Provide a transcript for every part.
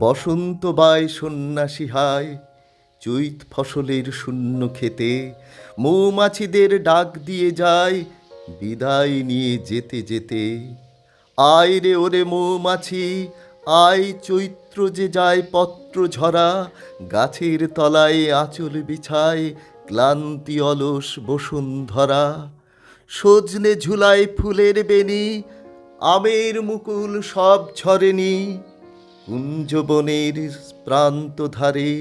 বসন্ত বায় সন্ন্যাসী হায়, চৈত ফসলের শূন্য খেতে মৌমাছিদের ডাক দিয়ে যায় বিদায় নিয়ে যেতে যেতে। আয় রে ওরে মৌমাছি আয়, চৈত্র যে যায় পত্র ঝরা, গাছের তলায় আঁচল বিছায় ক্লান্তি অলস বসুন্ধরা। সজনে ঝুলায় ফুলের বেনি, আমের মুকুল সব ঝরেনি, কুঞ্জবনের প্রান্ত ধারে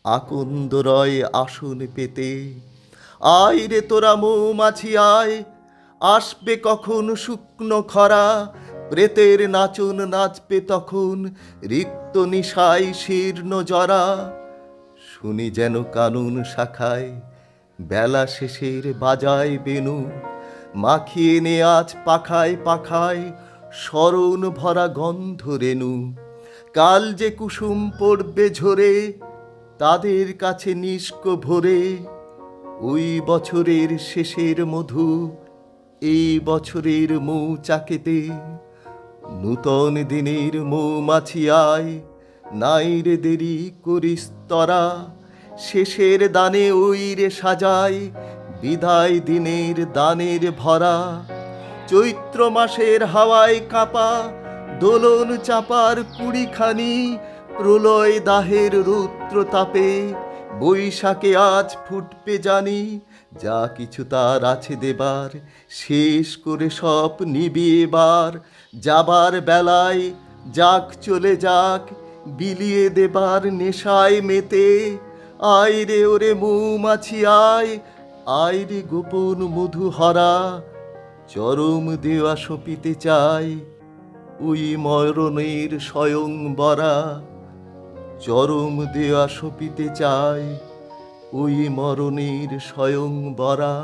আকন্দ রয় আসন পেতে। আয় রে তোরা মৌমাছি আয়, আসবে কখন শুকনো খরা, প্রেতের নাচন নাচবে তখন রিক্ত নিশায় শীর্ণ জরা। শুনি যেন কানুন শাখায় বেলা শেষের বাজায় বেনু, মাখিয়ে নে আজ পাখায় পাখায় স্মরণ ভরা গন্ধ রেণু। কাল যে কুসুম পড়বে ঝরে তাদের কাছে নিষ্ক ভরে, ওই বছরের শেষের মধু এই বছরের মৌচাকেতে। নূতন দিনের মৌমাছি আয়, নাই রে দেরি করিস তরা, শেষের দানে ওই রে সাজায় বিদায় দিনের দানের ভরা। চৈত্র মাসের হাওয়ায় কাপা দোলন চাপার কুড়িখানি, প্রলয় দাহের রৌদ্র তাপে বৈশাখে আজ ফুটবে জানি। যা কিছু তার আছে দেবার শেষ করে সব নিবিয়ে বার, যাবার বেলায় যাক চলে যাক বিলিয়ে দেবার নেশায় মেতে। আয় রে ওরে মৌমাছি আয়, আয় রে গোপন মধু হরা, চরম দেওয়া সপিতে চাই ওই মরণের স্বয়ং বরা। চরম দেওয়া সপিতে চাই ওই মরণের স্বয়ং বরা।